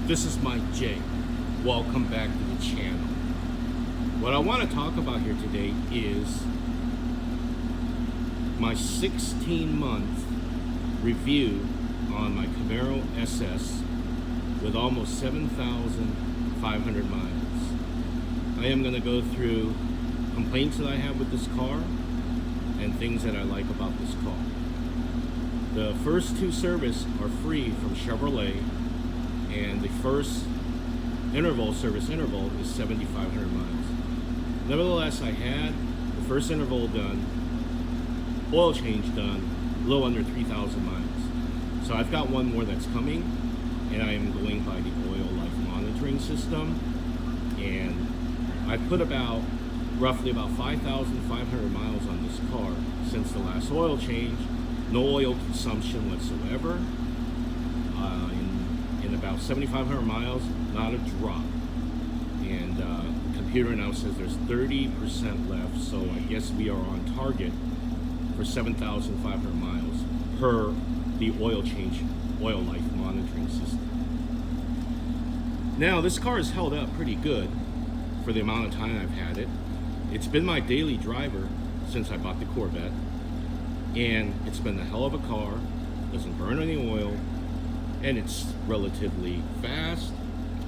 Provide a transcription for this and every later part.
This is Mike J. Welcome back to the channel. What I want to talk about here today is my 16-month review on my Camaro SS with almost 7,500 miles. I am going to go through complaints that I have with this car and things that I like about this car. The first two service are free from Chevrolet, and the first service interval is 7,500 miles. Nevertheless, I had the first interval done, oil change done, a little under 3,000 miles. So I've got one more that's coming, and I am going by the oil life monitoring system. And I put roughly about 5,500 miles on this car since the last oil change. No oil consumption whatsoever. In about 7,500 miles, not a drop. And the computer now says there's 30% left, so I guess we are on target for 7,500 miles per the oil change, oil life monitoring system. Now, this car has held up pretty good for the amount of time I've had it. It's been my daily driver since I bought the Corvette, and it's been a hell of a car. Doesn't burn any oil, and it's relatively fast,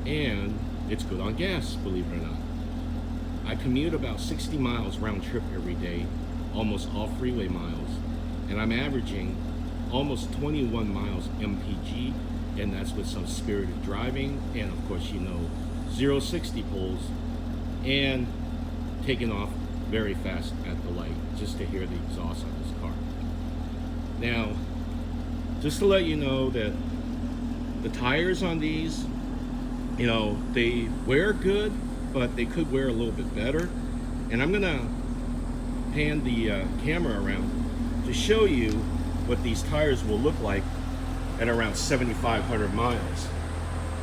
and it's good on gas, believe it or not. I commute about 60 miles round trip every day, almost all freeway miles, and I'm averaging almost 21 miles MPG, and that's with some spirited driving, and of course, 0-60 pulls, and taking off very fast at the light, just to hear the exhaust on this car. Now, just to let you know that the tires on these, they wear good, but they could wear a little bit better. And I'm gonna pan the camera around to show you what these tires will look like at around 7,500 miles.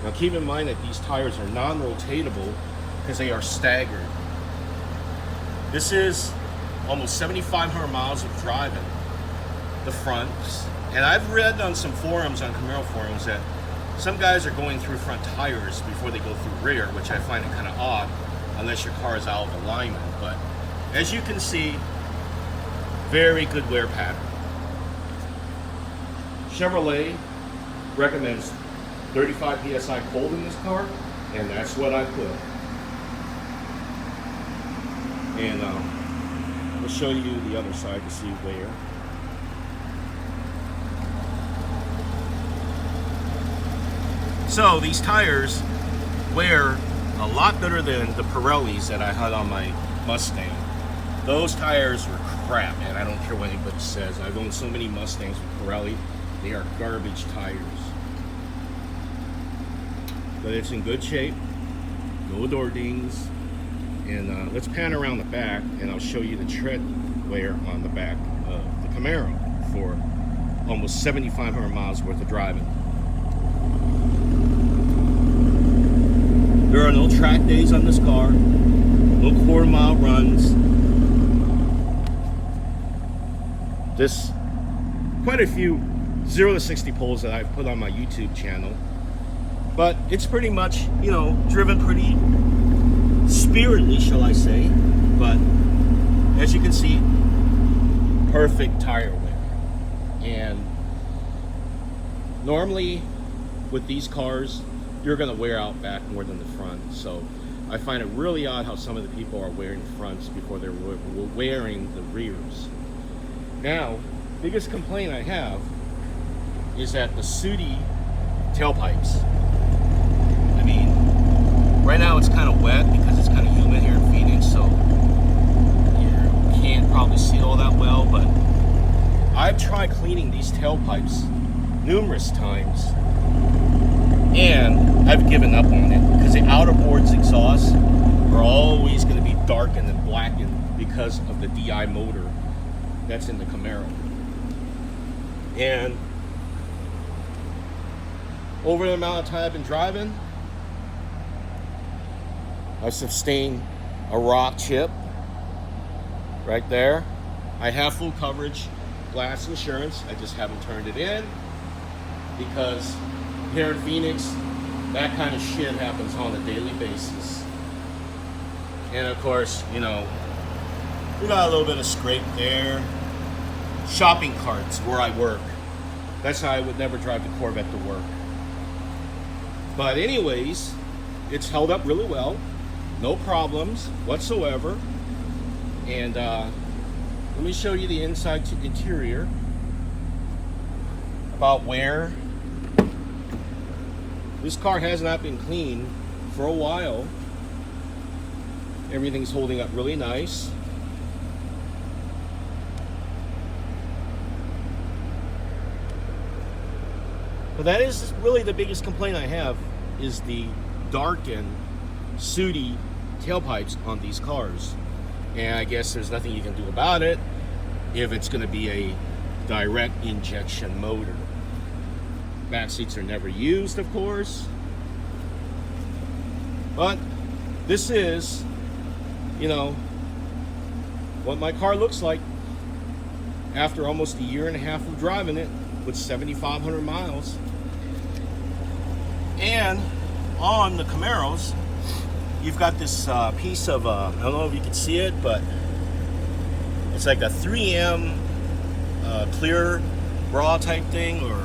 Now keep in mind that these tires are non-rotatable because they are staggered. This is almost 7,500 miles of driving the fronts. And I've read on some forums, on Camaro forums, that some guys are going through front tires before they go through rear, which I find it kind of odd unless your car is out of alignment. But as you can see, very good wear pattern. Chevrolet recommends 35 PSI cold in this car, and that's what I put. And I'll show you the other side to see where. So these tires wear a lot better than the Pirellis that I had on my Mustang. Those tires were crap, and I don't care what anybody says. I've owned so many Mustangs with Pirelli. They are garbage tires. But it's in good shape. No door dings. And let's pan around the back, and I'll show you the tread wear on the back of the Camaro for almost 7,500 miles worth of driving. There are no track days on this car, no quarter-mile runs. There's quite a few 0-60 pulls that I've put on my YouTube channel, but it's pretty much, driven pretty spiritedly, shall I say. But as you can see, perfect tire wear. And normally with these cars, you're going to wear out back more than the front. So I find it really odd how some of the people are wearing the fronts before they're wearing the rears. Now, biggest complaint I have is that the sooty tailpipes. I mean, right now it's kind of wet because it's kind of humid here in Phoenix, so you can't probably see all that well, but I've tried cleaning these tailpipes numerous times, and I've given up on it because the outer boards exhausts are always going to be darkened and blackened because of the DI motor that's in the Camaro. And over the amount of time I've been driving, I sustained a rock chip right there. I have full coverage, glass insurance. I just haven't turned it in because here in Phoenix, that kind of shit happens on a daily basis. And of course, you know, we got a little bit of scrape there. Shopping carts where I work. That's how I would never drive the Corvette to work. But anyways, it's held up really well. No problems whatsoever. And let me show you the inside to interior. About where this car has not been cleaned for a while. Everything's holding up really nice. But that is really the biggest complaint I have, is the dark and sooty tailpipes on these cars. And I guess there's nothing you can do about it if it's going to be a direct injection motor. Back seats are never used, of course. But this is, you know, what my car looks like after almost a year and a half of driving it with 7,500 miles. And on the Camaros, you've got this piece of, I don't know if you can see it, but it's like a 3M clear bra type thing, or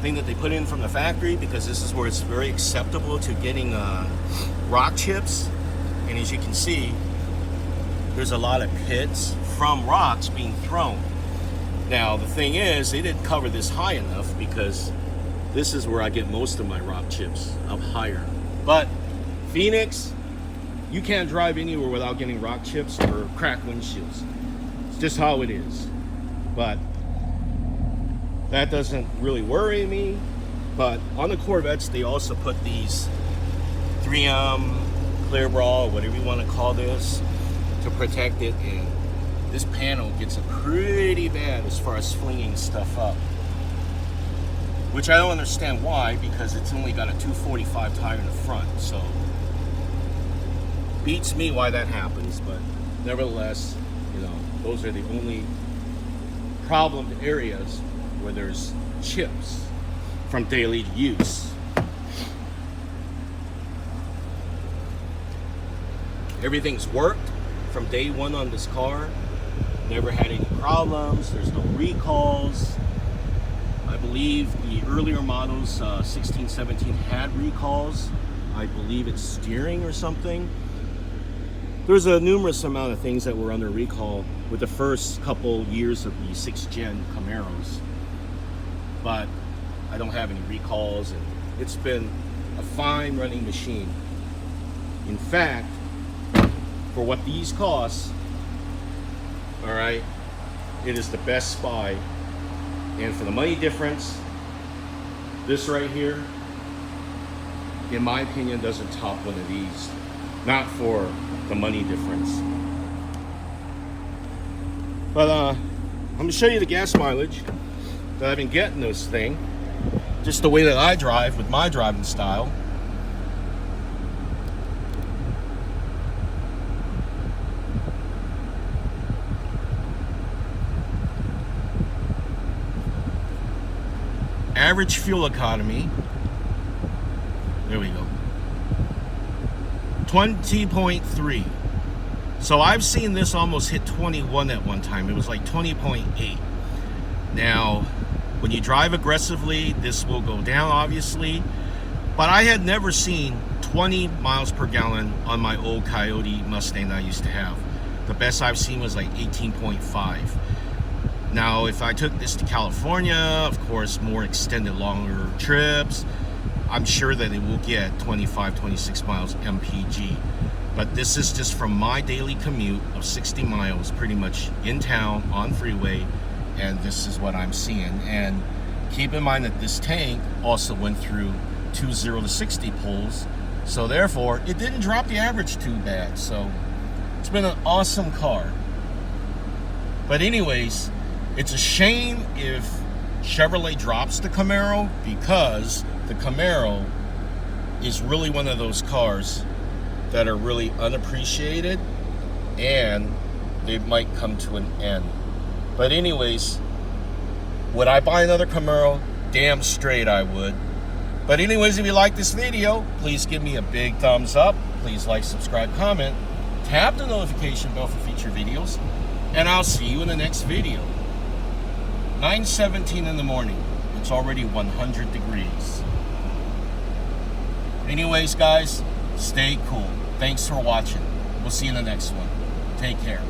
thing that they put in from the factory, because this is where it's very acceptable to getting rock chips. And as you can see, there's a lot of pits from rocks being thrown. Now the thing is, they didn't cover this high enough, because this is where I get most of my rock chips, up higher. But Phoenix, you can't drive anywhere without getting rock chips or cracked windshields. It's just how it is. But that doesn't really worry me. But on the Corvettes, they also put these 3M clear bra, or whatever you want to call this, to protect it. And this panel gets it pretty bad as far as flinging stuff up, which I don't understand why, because it's only got a 245 tire in the front. So beats me why that happens. But nevertheless, you know, those are the only problemed areas where there's chips from daily use. Everything's worked from day one on this car. Never had any problems. There's no recalls. I believe the earlier models, 16, 17, had recalls. I believe it's steering or something. There's a numerous amount of things that were under recall with the first couple years of the 6th gen Camaros. But I don't have any recalls, and it's been a fine running machine. In fact, for what these cost, all right, it is the best Spy. And for the money difference, this right here, in my opinion, doesn't top one of these. Not for the money difference. But I'm gonna show you the gas mileage that I've been getting this thing, just the way that I drive with my driving style. Average fuel economy, there we go, 20.3. So I've seen this almost hit 21 at one time. It was like 20.8. Now, when you drive aggressively, this will go down, obviously. But I had never seen 20 miles per gallon on my old Coyote Mustang that I used to have. The best I've seen was like 18.5. Now, if I took this to California, of course, more extended, longer trips, I'm sure that it will get 25, 26 miles MPG. But this is just from my daily commute of 60 miles, pretty much in town, on freeway, and this is what I'm seeing. And keep in mind that this tank also went through 0 to 60 pulls, so therefore, it didn't drop the average too bad. So, it's been an awesome car. But anyways, it's a shame if Chevrolet drops the Camaro, because the Camaro is really one of those cars that are really unappreciated, and they might come to an end. But anyways, would I buy another Camaro? Damn straight I would. But anyways, if you like this video, please give me a big thumbs up. Please like, subscribe, comment. Tap the notification bell for future videos. And I'll see you in the next video. 9:17 in the morning. It's already 100 degrees. Anyways, guys, stay cool. Thanks for watching. We'll see you in the next one. Take care.